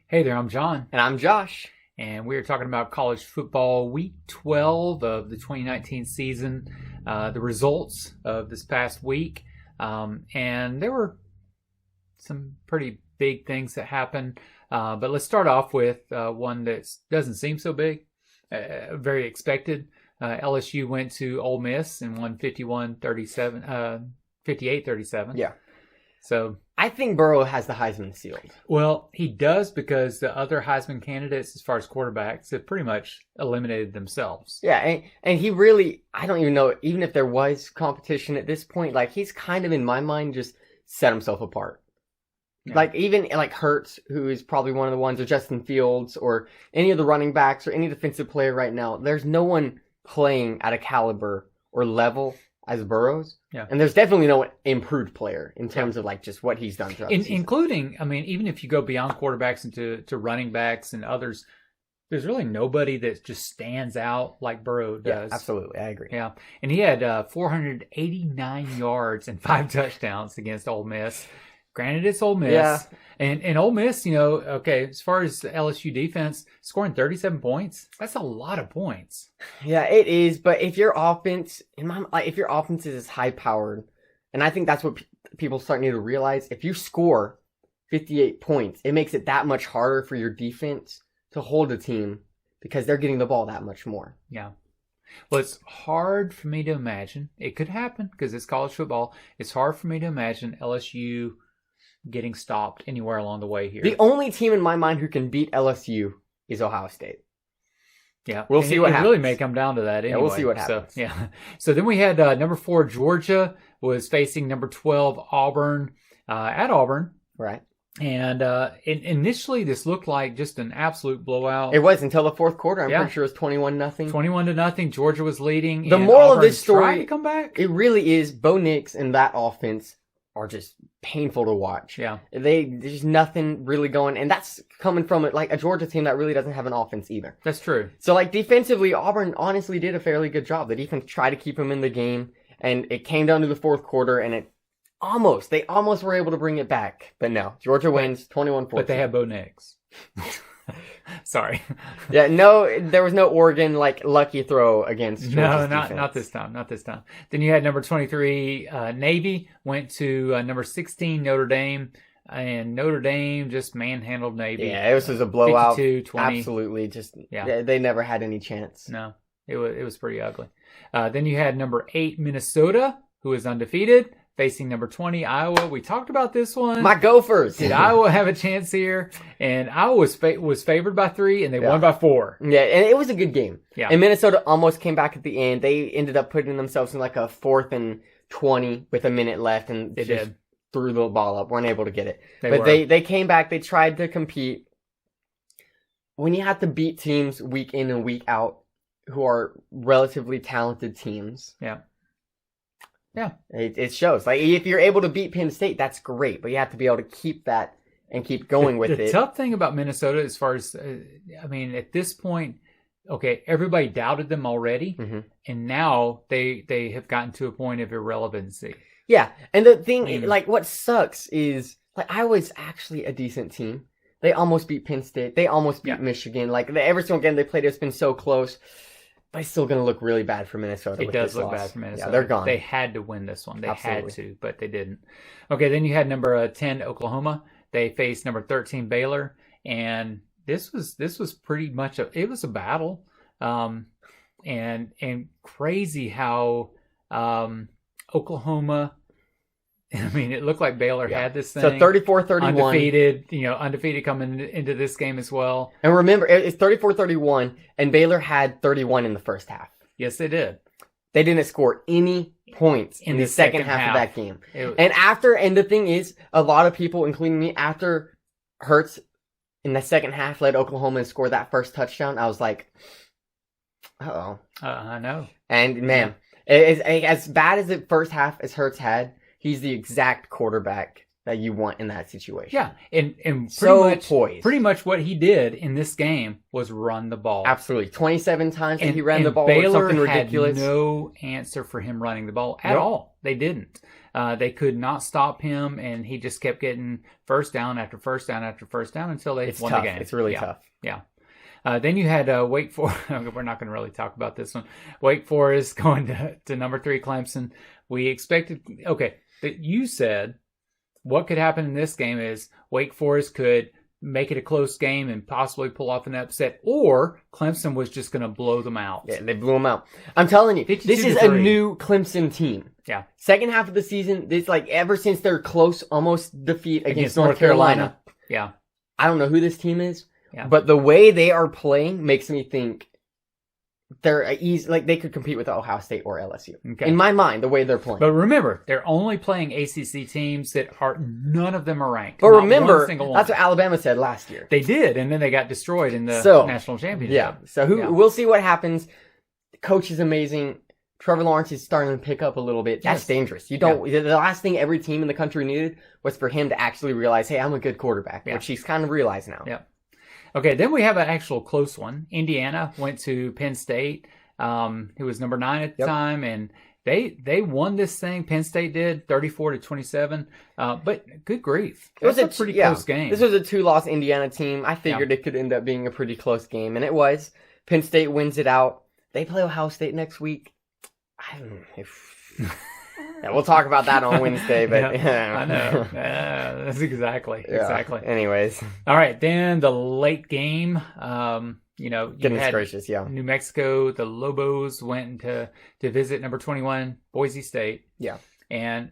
Hey there, I'm John, And I'm Josh. and we are talking about college football week 12 of the 2019 season, the results of this past week. And there were some pretty big things that happened. But let's start off with one that doesn't seem so big, very expected. LSU went to Ole Miss and won 58-37. Yeah. So I think Burrow has the Heisman sealed. Well, he does because the other Heisman candidates, as far as quarterbacks, have pretty much eliminated themselves. Yeah, and he really, I don't even know, even if there was competition at this point, like he's kind of, in my mind, just set himself apart. Yeah. Like even like Hurts, who is probably one of the ones, or Justin Fields, or any of the running backs, or any defensive player right now, there's no one playing at a caliber or level as Burrow's. Yeah. And there's definitely no improved player in terms of like just what he's done throughout the season. Including, I mean, even if you go beyond quarterbacks into running backs and others, there's really nobody that just stands out like Burrow does. Yeah, absolutely. I agree. Yeah. And he had 489 yards and 5 touchdowns against Ole Miss. Granted, it's Ole Miss. Yeah. And Ole Miss, okay, as far as the LSU defense, scoring 37 points, that's a lot of points. Yeah, it is. But if your offense, if your offense is high powered, and I think that's what people start need to realize, if you score 58 points, it makes it that much harder for your defense to hold a team because they're getting the ball that much more. Yeah. Well, it's hard for me to imagine. It could happen because it's college football. It's hard for me to imagine LSU getting stopped anywhere along the way here. The only team in my mind who can beat LSU is Ohio State. Yeah, we'll see what happens. It really may come down to that anyway. Yeah, we'll see what happens. So then we had number 4 Georgia was facing number 12 Auburn at Auburn. Right. And initially this looked like just an absolute blowout. It was until the fourth quarter. I'm Yeah. pretty sure it was 21-0. 21-0. Georgia was leading. The and moral Auburn of this story, tried to come back. It really is. Bo Nix and that offense are just painful to watch. Yeah. There's nothing really going, and that's coming from like a Georgia team that really doesn't have an offense either. That's true. So like defensively, Auburn honestly did a fairly good job. The defense tried to keep him in the game, and it came down to the fourth quarter, and they almost were able to bring it back. But no, Georgia wins 21-14. But they had Bo Nix. Sorry. Yeah, no, there was no Oregon like lucky throw against Georgia's defense. Not this time. Not this time. Then you had number 23 Navy went to number 16 Notre Dame, and Notre Dame just manhandled Navy. Yeah, it was a blowout. 52-20. Absolutely, Yeah. They never had any chance. No, it was pretty ugly. Then you had number 8 Minnesota, who is undefeated, facing number 20 Iowa. We talked about this one. My Gophers. Did Iowa have a chance here? And Iowa was favored by 3, and they won by 4. Yeah, and it was a good game. Yeah. And Minnesota almost came back at the end. They ended up putting themselves in like a 4th and 20 with a minute left, and They just did. threw the ball up. Weren't able to get it. They But were. they came back. They tried to compete. When you have to beat teams week in and week out who are relatively talented teams. Yeah. Yeah. It shows. Like, if you're able to beat Penn State, that's great. But you have to be able to keep that and keep going with it. The tough thing about Minnesota, as far as, at this point, okay, everybody doubted them already. Mm-hmm. And now they have gotten to a point of irrelevancy. Yeah. And the thing, like, what sucks is, like, Iowa's actually a decent team. They almost beat Penn State. They almost beat Michigan. Like, every single game they played, it's been so close. But it's still going to look really bad for Minnesota. It does look bad for Minnesota. Yeah, they're gone. They had to win this one. They Absolutely. had to, but they didn't. Okay, then you had number 10 Oklahoma. They faced number 13 Baylor, and this was pretty much a battle. And crazy how Oklahoma. I mean, it looked like Baylor had this thing. So 34-31. Undefeated coming into this game as well. And remember, it's 34-31, and Baylor had 31 in the first half. Yes, they did. They didn't score any points in the second half of that game. And the thing is, a lot of people, including me, after Hurts in the second half led Oklahoma and scored that first touchdown, I was like, uh-oh. I know. And, man, as bad as the first half as Hurts had, he's the exact quarterback that you want in that situation. Yeah, and So poised. pretty much what he did in this game was run the ball. Absolutely. 27 times that he ran and the ball Baylor or something ridiculous. had no answer for him running the ball at Nope. all. They didn't. They could not stop him, and he just kept getting first down after first down after first down until they It's won tough. the game. It's really tough. Yeah. Then you had Wake Forest. We're not going to really talk about this one. Wake Forest going to number 3 Clemson. We expected. Okay, you said what could happen in this game is Wake Forest could make it a close game and possibly pull off an upset, or Clemson was just going to blow them out. Yeah, they blew them out. I'm telling you, this is a new Clemson team. Yeah. Second half of the season, it's like ever since their close, almost defeat against North Carolina. Yeah. I don't know who this team is, Yeah. but the way they are playing makes me think they're easy. Like they could compete with Ohio State or LSU. Okay. In my mind, the way they're playing. But remember, they're only playing ACC teams that are none of them are ranked. But Not remember, one single one. that's what Alabama said last year. They did, and then they got destroyed in the national championship. Yeah. So we'll see what happens. The coach is amazing. Trevor Lawrence is starting to pick up a little bit. That's dangerous. You don't. The last thing every team in the country needed was for him to actually realize, hey, I'm a good quarterback, which he's kind of realized now. Yeah. Okay, then we have an actual close one. Indiana went to Penn State, who was number 9 at the time, and they won this thing. Penn State did 34-27. But good grief, it was a pretty close game. This was a 2-loss Indiana team. I figured it could end up being a pretty close game, and it was. Penn State wins it out. They play Ohio State next week. I don't know if. Yeah, we'll talk about that on Wednesday, but I know. That's exactly. Anyways, all right. Then the late game. Goodness gracious, New Mexico. The Lobos went to visit number 21 Boise State. Yeah, and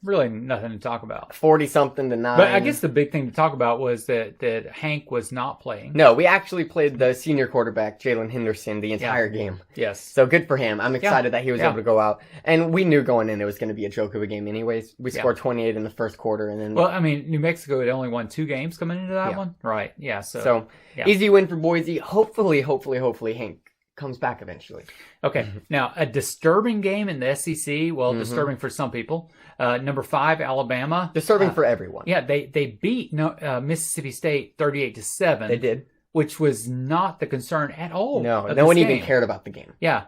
really nothing to talk about. 40-something to 9. But I guess the big thing to talk about was that Hank was not playing. No, we actually played the senior quarterback, Jalen Henderson, the entire game. Yes. So good for him. I'm excited that he was able to go out. And we knew going in it was going to be a joke of a game anyways. We scored 28 in the first quarter. And then. Well, I mean, New Mexico had only won 2 games coming into that one. Right. Yeah. So easy win for Boise. Hopefully Hank comes back eventually. Okay. Now, a disturbing game in the SEC. Well, disturbing for some people. Number 5, Alabama. Disturbing for everyone. Yeah, they beat Mississippi State 38-7. They did. Which was not the concern at all. No one even cared about the game. Yeah.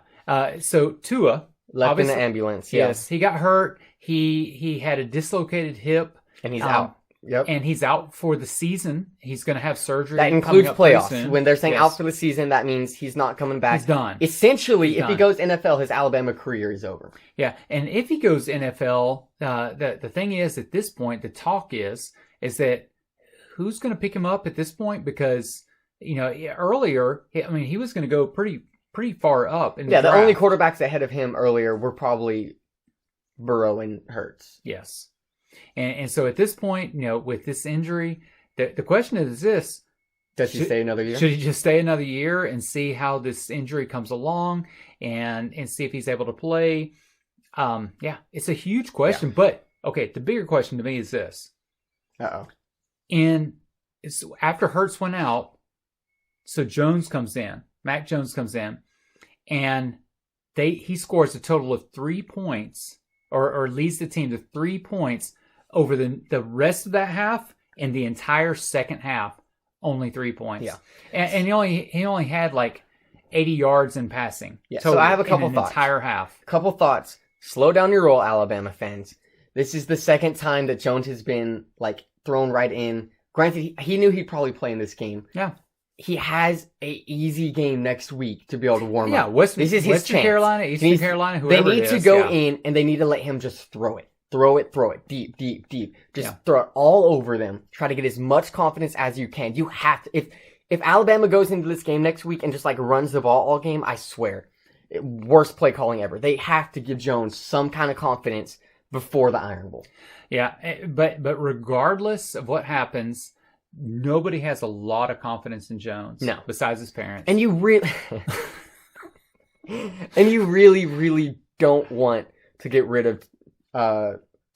So Tua left in the ambulance. Yes, he got hurt. He had a dislocated hip, and he's out. Yep. And he's out for the season. He's going to have surgery. That includes playoffs. When they're saying out for the season, that means he's not coming back. He's done. Essentially, if he goes NFL, his Alabama career is over. Yeah, and if he goes NFL, the thing is, at this point, the talk is that who's going to pick him up at this point? Because, earlier, he was going to go pretty far up in the draft. The only quarterbacks ahead of him earlier were probably Burrow and Hurts. Yes. And so at this point, with this injury, the question is this. Does he stay another year? Should he just stay another year and see how this injury comes along and see if he's able to play? It's a huge question. Yeah. But, okay, the bigger question to me is this. Uh-oh. After Hurts went out, so Jones comes in. Mac Jones comes in. And he scores a total of 3 points or leads the team to 3 points over the rest of that half and the entire second half, only 3 points. Yeah. And he only had like 80 yards in passing. Yeah. So I have a couple in an thoughts. Entire half. Couple thoughts. Slow down your roll, Alabama fans. This is the second time that Jones has been like thrown right in. Granted, he knew he'd probably play in this game. Yeah. He has a easy game next week to be able to warm up. Yeah, this is his Western chance. Carolina, Eastern Carolina, whoever They need it is, to go in and they need to let him just throw it. Throw it. Deep. Just throw it all over them. Try to get as much confidence as you can. You have to. If Alabama goes into this game next week and just like runs the ball all game, I swear, worst play calling ever. They have to give Jones some kind of confidence before the Iron Bowl. Yeah, but regardless of what happens, nobody has a lot of confidence in Jones. No, besides his parents. And you really, really don't want to get rid of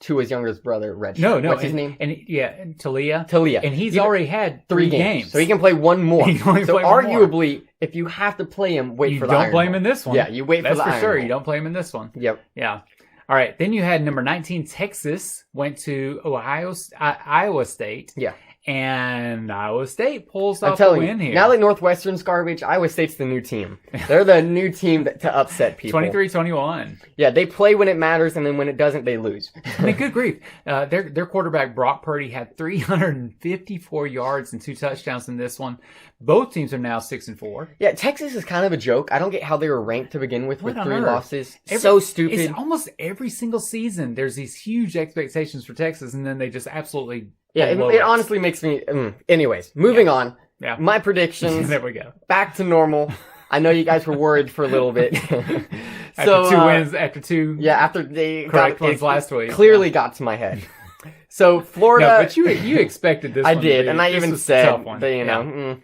Tua's youngest brother, Reggie. No. What's his name? And Talia. Talia. And he's already had 3 games. So he can play one more. He can only so play one arguably, more. If you have to play him, wait for the You Iron don't play him Bowl. in this one. Yeah, you wait for the That's for Iron sure. Bowl. You don't play him in this one. Yep. Yeah. All right. Then you had number 19, Texas, went to Iowa State. Yeah. And Iowa State pulls I'm off the telling win you, here. now that Northwestern's garbage, Iowa State's the new team. They're the new team to upset people. 23-21. Yeah, they play when it matters, and then when it doesn't, they lose. I mean, good grief. Their quarterback, Brock Purdy, had 354 yards and 2 touchdowns in this one. Both teams are now 6-4. Yeah, Texas is kind of a joke. I don't get how they were ranked to begin with What on 3 earth? losses. So stupid. It's almost every single season. There's these huge expectations for Texas, and then they just absolutely... Yeah, it honestly makes me... Anyways, moving on. Yeah. My predictions. There we go. Back to normal. I know you guys were worried for a little bit. After 2 wins, after 2 Yeah, after they correct ones last week. Clearly got to my head. So Florida... No, but you expected this I one did, to be, and I this even was a said, tough one. that,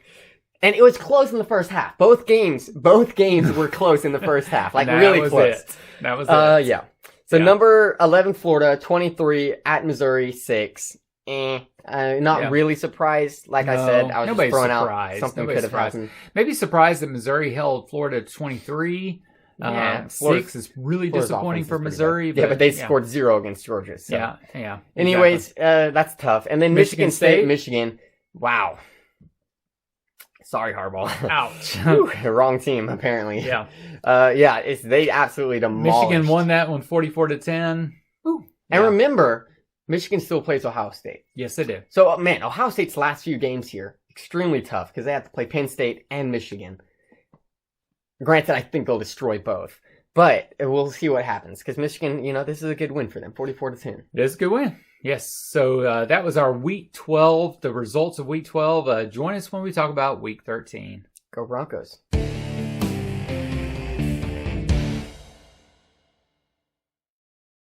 And it was close in the first half. Both games were close in the first half. Like, And that really was close. It. That was it. Yeah. So number 11, Florida, 23 at Missouri, 6. Not really surprised. Like I said, I was just throwing out something could have happened. Maybe surprised that Missouri held Florida 23. Yeah, 6 is really disappointing for Missouri. But they scored 0 against Georgia. So. Yeah. Anyways, that's tough. And then Michigan State, Michigan. Wow. Sorry, Harbaugh. Ouch. Wrong team, apparently. Yeah. They absolutely demolished. Michigan won that one 44-10. Ooh. And remember, Michigan still plays Ohio State. Yes, they do. So, man, Ohio State's last few games here, extremely tough because they have to play Penn State and Michigan. Granted, I think they'll destroy both. But we'll see what happens because Michigan, this is a good win for them, 44-10. It is a good win. Yes. So that was our Week 12, the results of Week 12. Join us when we talk about Week 13. Go Broncos.